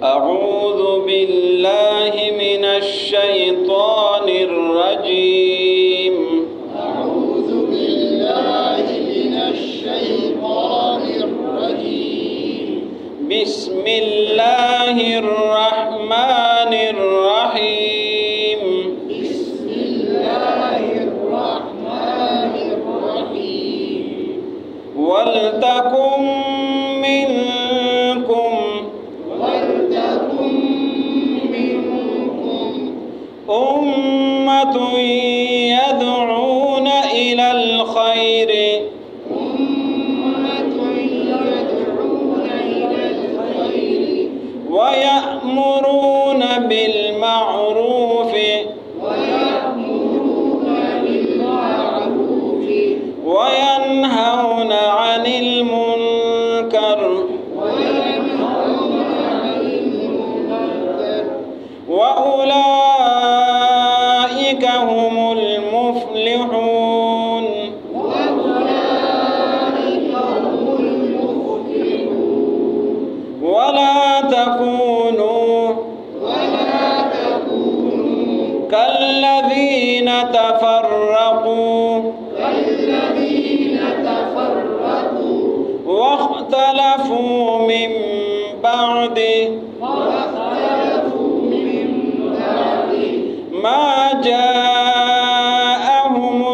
أعوذ بالله من الشيطان الرجيم. أعوذ بالله من الشيطان الرجيم. بسم الله الرحمن الرحيم. بسم الله الرحمن الرحيم. ولتكن منكم أمة يدعون إلى الخير ويأمرون بالمعروف وينهون عن المنكر وأولئك هم المفلحون. ولا تكونوا كالذين تفرقوا واختلفوا من بعد ما جاءهم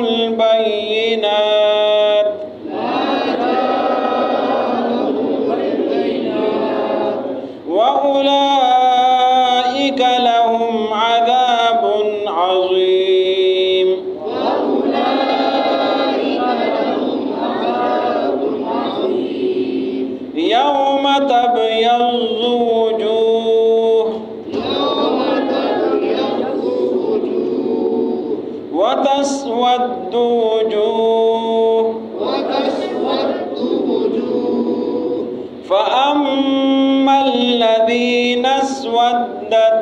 البينات وأولئك لهم عذاب عظيم. يوم تبيض وجوه وتسود وجوه فأما الذين اسودت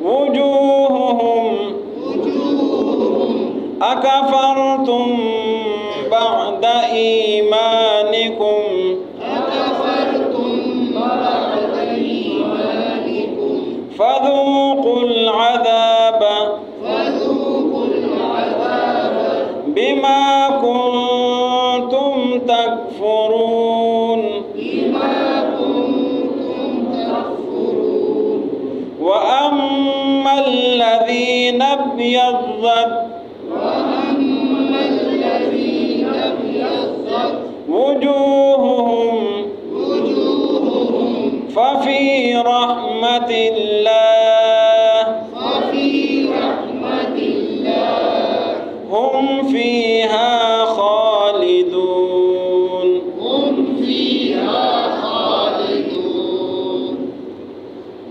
وجوههم أكفرتم بعد إيمانكم فذوقوا العذاب بما كنتم تكفرون. وأما الذين ابيضت وجوههم ففي رحمة الله هم فيها خالدون.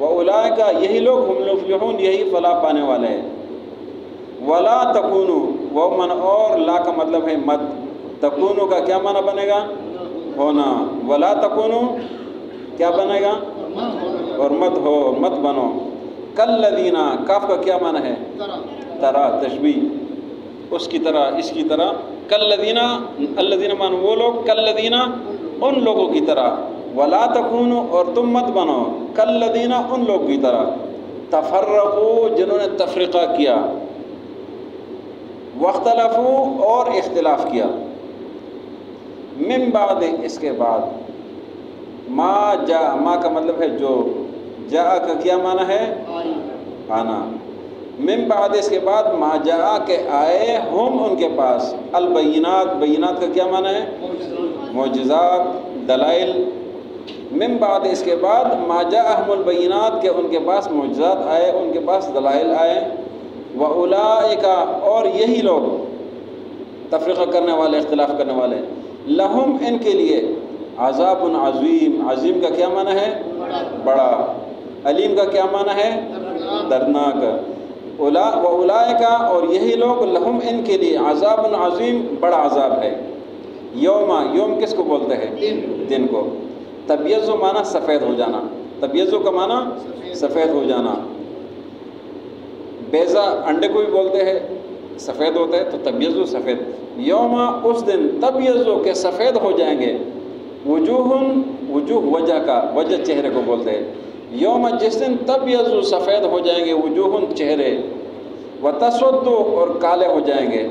وَأُولَٰئِکَ یہی لوگ ہم المفلحون یہی فلاح پانے والے ہیں۔ وَلَا تَكُونُوا وہ من اور لا کا مطلب ہے مت، تکونو کا کیا معنی بنے گا؟ ہونا۔ وَلَا تَكُونُوا کیا بنے گا؟ اور مت ہو، مت بنو۔ کالذین کاف کا کیا معنی ہے؟ طرح، تشبیہ، اس کی طرح، اس کی طرح۔ کالذین الذین مان وہ لوگ، کالذین ان لوگوں کی طرح۔ وَلَا تَكُونُوا اور تم مت بنو، کالذین ان لوگوں کی طرح، تفرقوا جنہوں نے تفریقہ کیا، واختلفوا اور اختلاف کیا، من بعد اس کے بعد، ما جاء ما کا مطلب ہے جو، جاء کا کیا معنی ہے؟ آنا۔ من بعد اس کے بعد، ما جاء کے آئے، ہم ان کے پاس، البینات بینات کا کیا معنی ہے؟ معجزات، دلائل۔ من بعد اس کے بعد، ما جاءہم البینات کہ ان کے پاس معجزات آئے، ان کے پاس دلائل آئے۔ وَأُولَٰئِکَ اور یہی لوگ تفریقہ کرنے والے، اختلاف کرنے والے، لہم ان کے لیے عذاب عظیم، عظیم کا کیا معنی ہے؟ بڑا۔ علیم کا کیا معنی ہے؟ دردناک۔ وَأُولَٰئِکَ اور یہی لوگ لہم ان کے لیے عذاب عظیم، بڑا عذاب ہے۔ یوم، یوم کس کو بولتے ہیں؟ دن کو۔ تبیض معنی سفید ہو جانا، تبیض کا معنی سفید ہو جانا۔ بیضا انڈے کو بھی بولتے ہیں، سفید ہوتا ہے تو تبیض سفید۔ یوم اس دن، تبیض کے سفید ہو جائیں گے، وجوہ، وجوہ وجہ کا، وجہ چہرے کو بولتے ہیں۔ یوم جس دن تبیض سفید ہو جائیں گے، وجوہ چہرے، وتسود اور کالے ہو جائیں گے،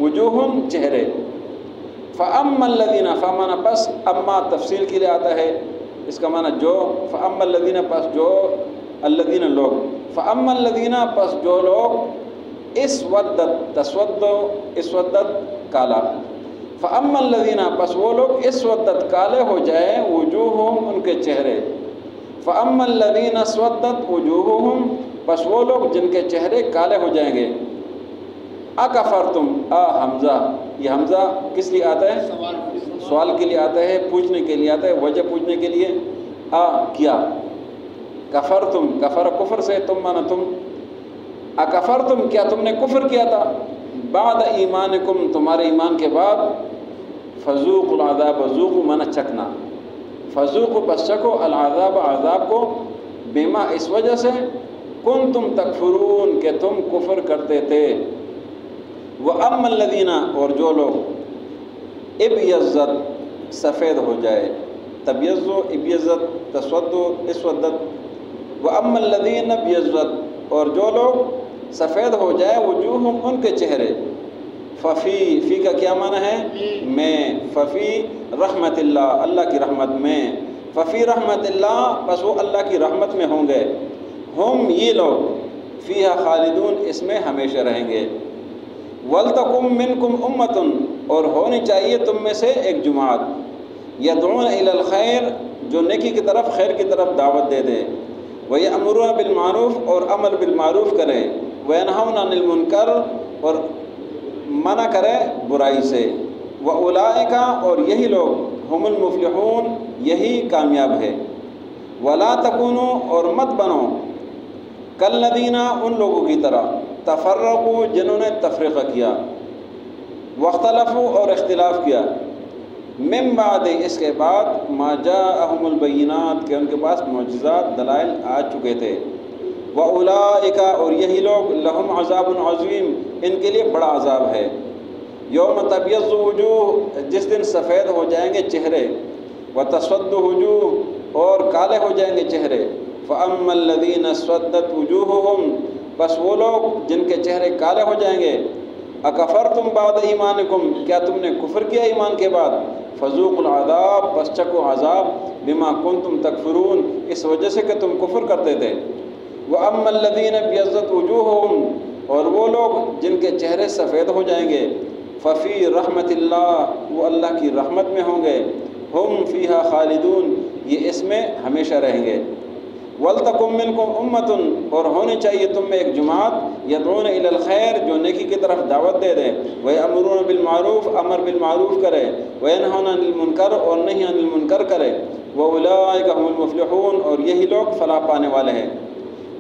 وجوہ چہرے۔ فَأَمَّا الَّذِينَ فَمَانَ پس، اما تفصیل کے لیے آتا ہے، اس کا معنی جو، فَأَمَّا الَّذِينَ پس جو، الَّذِينَ لوگ، فَأَمَّا الَّذِينَ پس جو لوگ، اسودت تسود، اسودت کالا، فَأَمَّا الَّذِينَ پس وہ لوگ، اسودت کالے ہو جائے، وجوہہم ان کے چہرے، فَأَمَّا الَّذِينَ اسودت وجوہہم پس وہ لوگ جن کے چہرے کالے ہو جائیں گے۔ اکفرتم، حمزہ، یہ حمزہ کس لیے آتا ہے؟ سوال کے لیے آتا ہے، پوچھنے کے لیے آتا ہے، وجہ پوچھنے کے لیے۔ کیا، کفرتم، کفر کفر سے، تم مانا تم، اکفرتم کیا تم نے کفر کیا تھا، بعد ایمانکم تمہارے ایمان کے بعد، فذوقوا العذاب، ذوقوا مانا چکنا، فذوقوا پس چکو، العذاب عذاب کو، بما اس وجہ سے، کنتم تکفرون کہ تم کفر کرتے تھے۔ وَأَمَّا الَّذِينَ اور جو لوگ، ابیضت سفید ہو جائے، تبیض ابیضت، تسود اسودت۔ وَأَمَّا الَّذِينَ ابیضت اور جو لوگ سفید ہو جائے، وجوہہم ان کے چہرے، ففی، فی کا کیا معنی ہے؟ میں، ففی رحمت اللہ، اللہ کی رحمت میں، ففی رحمت اللہ بس وہ اللہ کی رحمت میں ہوں گے، ہم یہ لوگ، فیہا خالدون اس میں ہمیشہ رہیں گے۔ وَلْتَكُمْ مِنْكُمْ أُمَّةٌ اور ہونی چاہیے تم میں سے ایک جماعت، يَدْعُونَ إِلَى الْخَيْرِ جو نیکی کی طرف، خیر کی طرف دعوت دے دے، وَيَأْمُرُونَ بِالْمَعْرُوفِ اور امر بالمعروف کرے، وَيَنْهَوْنَ عَنِ الْمُنْكَرِ اور منع کرے برائی سے، وَأُولَئِكَ اور یہی لوگ، هُمُ الْمُفْلِحُونَ یہی کامیاب ہے۔ وَلَا تَكُونُوا اور مت بنو، كَالَّذِينَ ان لوگوں کی طرح، تفرقوا جنہوں نے تفریقہ کیا، واختلفوا اور اختلاف کیا، من بعد اس کے بعد، ما جاءہم البینات کہ ان کے پاس معجزات دلائل آ چکے تھے، وَأُولَئِكَ اور یہی لوگ، لہم عذاب عظیم ان کے لیے بڑا عذاب ہے۔ یوم تبیض وجوہ جس دن سفید ہو جائیں گے چہرے، وتسود وجوہ اور کالے ہو جائیں گے چہرے، فَأَمَّا الَّذِينَ اسْوَدَّتْ وُجُوهُهُمْ بس وہ لوگ جن کے چہرے کالے ہو جائیں گے، اکفرتم بعد ایمانکم کیا تم نے کفر کیا ایمان کے بعد، فذوقوا العذاب بس چکو عذاب، بما کنتم تکفرون اس وجہ سے کہ تم کفر کرتے تھے۔ وَأَمَّا الَّذِينَ ابْيَضَّتْ وُجُوهُهُمْ اور وہ لوگ جن کے چہرے سفید ہو جائیں گے، ففی رحمت اللہ وہ اللہ کی رحمت میں ہوں گے، ہم فیہا خالدون یہ اس میں ہمیشہ رہیں گے۔ وَلْتَكُمْ مِنْكُمْ أُمَّةٌ اور ہونی چاہیے تم میں ایک جماعت، يَدْعُونَ إِلَى الْخَيْرِ جو نیکی کی طرف دعوت دے دیں، وَيَأْمُرُونَ بِالْمَعْرُوفِ امر بالمعروف کرے، وَيَنْهَوْنَ عَنِ الْمُنْكَرِ اور نہیں عن المنکر کرے، وَأُولَٰئِكَ هُمُ الْمُفْلِحُونَ، اور یہی لوگ فلاح پانے والے ہیں۔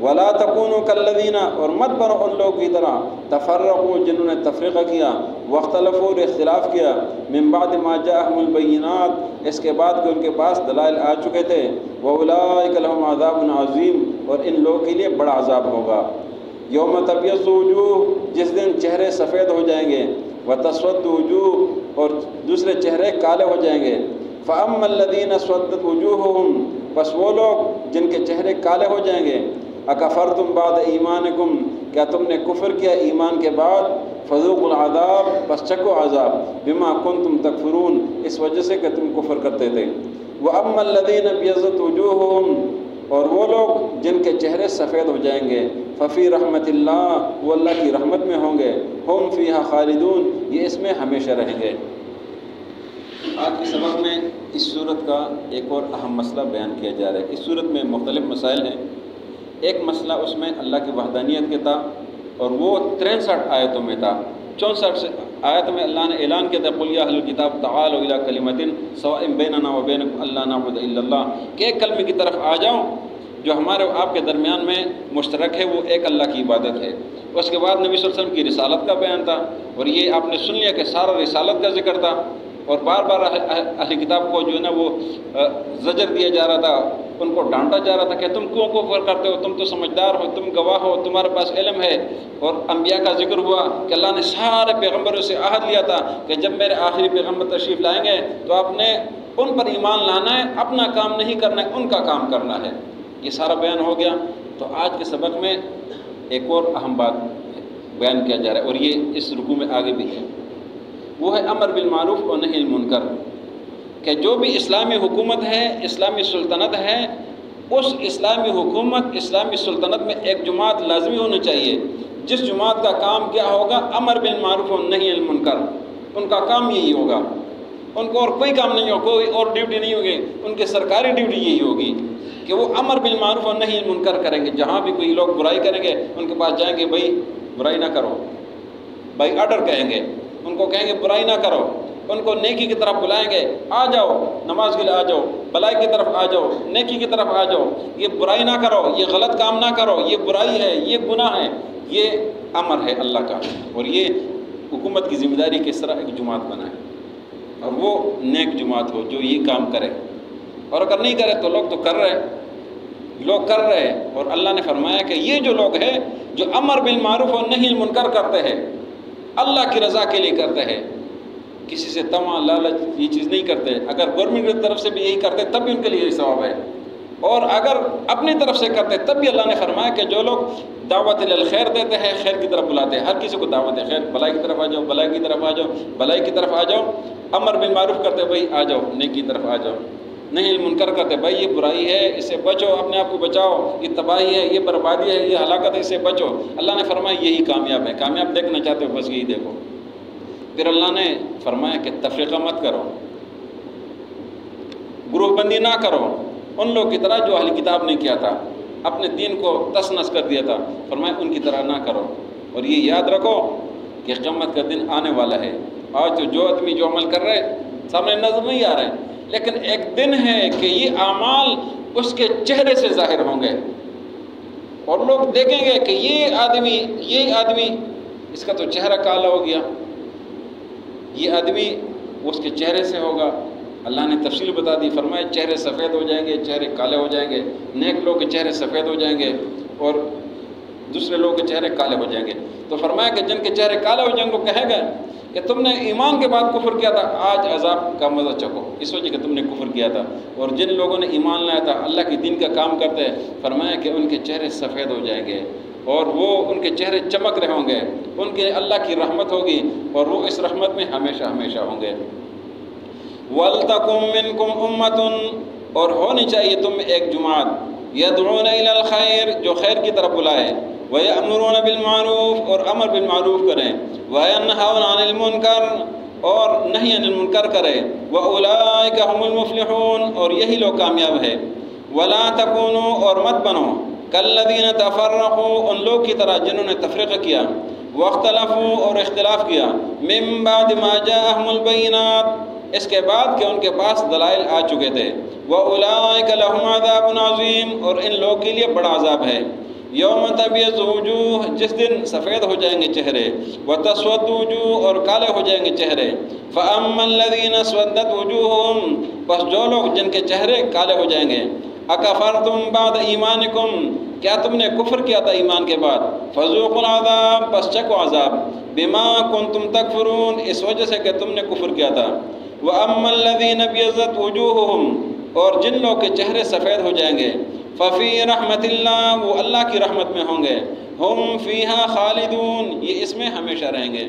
وَلَا تَكُونُوا كَالَّذِينَ، اور مت بنو ان لوگوں کی طرح تفرقوا جنہوں نے تفریقہ کیا، واختلفوا اور اختلاف کیا، من بعد ما جاءهم البینات اس کے بعد کہ ان کے پاس دلائل آ چکے تھے، وَأُولَٰئِكَ لَهُمْ عَذَابٌ عَظِيمٌ، اور ان لوگوں کے لیے بڑا عذاب ہوگا۔ یوم تبیض وجوہ، جس دن چہرے سفید ہو جائیں گے، وتسود وجوہ، اور دوسرے چہرے کالے ہو جائیں گے۔ فَأَمَّا الَّذِينَ اسْوَدَّتْ وُجُوهُهُمْ، بس وہ لوگ جن کے چہرے کالے ہو جائیں گے، اکفرتم بعد ایمانکم، کیا تم نے کفر کیا ایمان کے بعد، فذوقوا العذاب، بس چکو عذاب، بما کنتم تکفرون، اس وجہ سے کہ تم کفر کرتے تھے۔ وَأَمَّا الَّذِينَ ابْيَضَّتْ وُجُوهُهُمْ، اور وہ لوگ جن کے چہرے سفید ہو جائیں گے، ففی رحمت اللہ، وہ اللہ کی رحمت میں ہوں گے، ہم فیہا خالدون، یہ اس میں ہمیشہ رہیں گے۔ آج کے سبق میں اس صورت کا ایک اور اہم مسئلہ بیان کیا جا رہا ہے۔ اس صورت میں مختلف مسائل ہیں۔ ایک مسئلہ اس میں اللہ کی وحدانیت کے تھا، اور وہ 63 آیتوں میں تھا۔ 64 آیت میں اللہ نے اعلان کیا تھا، قُلْ يَا أَهْلَ الْكِتَابِ تَعَالَوْا إِلَىٰ كَلِمَةٍ سَوَاءٍ بَيْنَنَا وَبَيْنَكُمْ أَلَّا نَعْبُدَ إِلَّا اللَّهَ، کہ ایک کلمے کی طرف آ جاؤ جو ہمارے اور آپ کے درمیان میں مشترک ہے، وہ ایک اللہ کی عبادت ہے۔ اس کے بعد نبی صلی اللہ علیہ وسلم کی رسالت کا بیان تھا، اور یہ آپ نے سن لیا کہ سارا رسالت کا ذکر تھا، اور بار بار اہل کتاب کو جو ہے نا وہ زجر دیا جا رہا تھا، ان کو ڈانٹا جا رہا تھا کہ تم کیوں کفر کرتے ہو، تم تو سمجھدار ہو، تم گواہ ہو، تمہارے پاس علم ہے۔ اور انبیاء کا ذکر ہوا کہ اللہ نے سارے پیغمبروں سے عہد لیا تھا کہ جب میرے آخری پیغمبر تشریف لائیں گے تو آپ نے ان پر ایمان لانا ہے، اپنا کام نہیں کرنا ہے، ان کا کام کرنا ہے۔ یہ سارا بیان ہو گیا۔ تو آج کے سبق میں ایک اور اہم بات بیان کیا جا رہا ہے، اور یہ اس رکوع میں آگے بھی ہے، وہ ہے امر بالمعروف و نہی المنکر، کہ جو بھی اسلامی حکومت ہے، اسلامی سلطنت ہے، اس اسلامی حکومت، اسلامی سلطنت میں ایک جماعت لازمی ہونی چاہیے، جس جماعت کا کام کیا ہوگا، امر بالمعروف و نہی المنکر، ان کا کام یہی ہوگا، ان کو اور کوئی کام نہیں ہوگا، کوئی اور ڈیوٹی نہیں ہوگی، ان کی سرکاری ڈیوٹی یہی ہوگی کہ وہ امر بالمعروف و نہی المنکر کریں گے۔ جہاں بھی کوئی لوگ برائی کریں گے ان کے پاس جائیں گے، بھائی برائی نہ کرو، بھائی آرڈر کہیں گے، ان کو کہیں گے برائی نہ کرو، ان کو نیکی کی طرف بلائیں گے، آ جاؤ نماز کے لیے آ جاؤ، بھلائی کی طرف آ جاؤ، نیکی کی طرف آ جاؤ، یہ برائی نہ کرو، یہ غلط کام نہ کرو، یہ برائی ہے، یہ گناہ ہے، یہ امر ہے اللہ کا۔ اور یہ حکومت کی ذمہ داری کس طرح ایک جماعت بنائے، اور وہ نیک جماعت ہو جو یہ کام کرے، اور اگر نہیں کرے تو لوگ تو کر رہے، لوگ کر رہے ہیں۔ اور اللہ نے فرمایا کہ یہ جو لوگ ہیں جو امر بالمعروف اور نہی المنکر کرتے ہیں، اللہ کی رضا کے لیے کرتے ہیں، کسی سے طمع لالچ یہ چیز نہیں کرتے، اگر گورنمنٹ کی طرف سے بھی یہی کرتے تب بھی ان کے لیے یہی ثواب ہے، اور اگر اپنی طرف سے کرتے تب بھی اللہ نے فرمایا کہ جو لوگ دعوت الخیر دیتے ہیں، خیر کی طرف بلاتے ہیں، ہر کسی کو دعوت ہے خیر، بھلائی کی طرف آ جاؤ، بھلائی کی طرف آ جاؤ، بھلائی کی طرف آ جاؤ، امر بالمعروف کرتے بھائی آ جاؤ نیکی کی طرف آ جاؤ، نہیں المنکر کرتے بھائی یہ برائی ہے، اس سے بچو، اپنے آپ کو بچاؤ، یہ تباہی ہے، یہ بربادی ہے، یہ ہلاکت ہے، اس سے بچو۔ اللہ نے فرمایا یہی کامیاب ہے، کامیاب دیکھنا چاہتے ہو بس یہی دیکھو۔ پھر اللہ نے فرمایا کہ تفریقہ مت کرو، گروہ بندی نہ کرو، ان لوگوں کی طرح جو اہل کتاب نے کیا تھا، اپنے دین کو تس نس کر دیا تھا، فرمایا ان کی طرح نہ کرو۔ اور یہ یاد رکھو کہ قیامت کا دن آنے والا ہے۔ آج تو جو آدمی جو عمل کر رہے سامنے نظر نہیں آ رہے، لیکن ایک دن ہے کہ یہ اعمال اس کے چہرے سے ظاہر ہوں گے، اور لوگ دیکھیں گے کہ یہ آدمی اس کا تو چہرہ کالا ہو گیا، یہ آدمی اس کے چہرے سے ہوگا۔ اللہ نے تفصیل بتا دی، فرمایا چہرے سفید ہو جائیں گے، چہرے کالے ہو جائیں گے، نیک لوگ کے چہرے سفید ہو جائیں گے اور دوسرے لوگ کے چہرے کالے ہو جائیں گے۔ تو فرمایا کہ جن کے چہرے کالے ہو جائیں گے وہ کہے گا کہ تم نے ایمان کے بعد کفر کیا تھا، آج عذاب کا مزہ چکھو، اس وجہ کہ تم نے کفر کیا تھا۔ اور جن لوگوں نے ایمان لایا تھا، اللہ کے دین کا کام کرتے ہیں، فرمایا کہ ان کے چہرے سفید ہو جائیں گے، اور وہ ان کے چہرے چمک رہے ہوں گے، ان کے اللہ کی رحمت ہوگی، اور وہ اس رحمت میں ہمیشہ ہمیشہ ہوں گے۔ وَلْتَكُن مِّنكُمْ أُمَّةٌ، اور ہونی چاہیے تم میں ایک جماعت، يَدْعُونَ إِلَى الْخَيْرِ، جو خیر کی طرف بلائے، وَيَأْمُرُونَ بِالْمَعْرُوفِ، اور امر بالمعروف کریں، وَيَنْهَوْنَ عَنِ الْمُنكَرِ، اور نہی عن المنکر کرے، وَأُولَٰئِكَ هُمُ الْمُفْلِحُونَ، اور یہی لوگ کامیاب ہے۔ وَلَا تَكُونُوا، اور مت بنو، كَالَّذِينَ تَفَرَّقُوا، ان لوگ کی طرح جنہوں نے تفریقہ کیا، وَاخْتَلَفُوا، اور اختلاف کیا، مِن بَعْدِ مَا جَاءَهُمُ الْبَيِّنَاتُ، اس کے بعد کہ ان کے پاس دلائل آ چکے تھے۔ وَأُولَٰئِكَ لَهُمْ عَذَابٌ عَظِيمٌ، اور ان لوگوں کے لیے بڑا عذاب ہے۔ یوم تبیض وجوہ، جس دن سفید ہو جائیں گے چہرے، وتسود وجوہ، اور کالے ہو جائیں گے چہرے۔ فَأَمَّا الَّذِينَ اسْوَدَّتْ وُجُوهُهُمْ، پس جو لوگ جن کے چہرے کالے ہو جائیں گے، اکفرتم بعد ایمانکم، کیا تم نے کفر کیا تھا ایمان کے بعد، فذوقوا العذاب، پس چکو عذاب، بما کنتم تکفرون، اس وجہ سے کہ تم نے کفر کیا تھا۔ وَأَمَّا الَّذِينَ ابْيَضَّتْ وُجُوهُهُمْ، اور جن لوگ کے چہرے سفید ہو جائیں گے، ففی رحمت اللہ، وہ اللہ کی رحمت میں ہوں گے، ہم فیہا خالدون، یہ اس میں ہمیشہ رہیں گے۔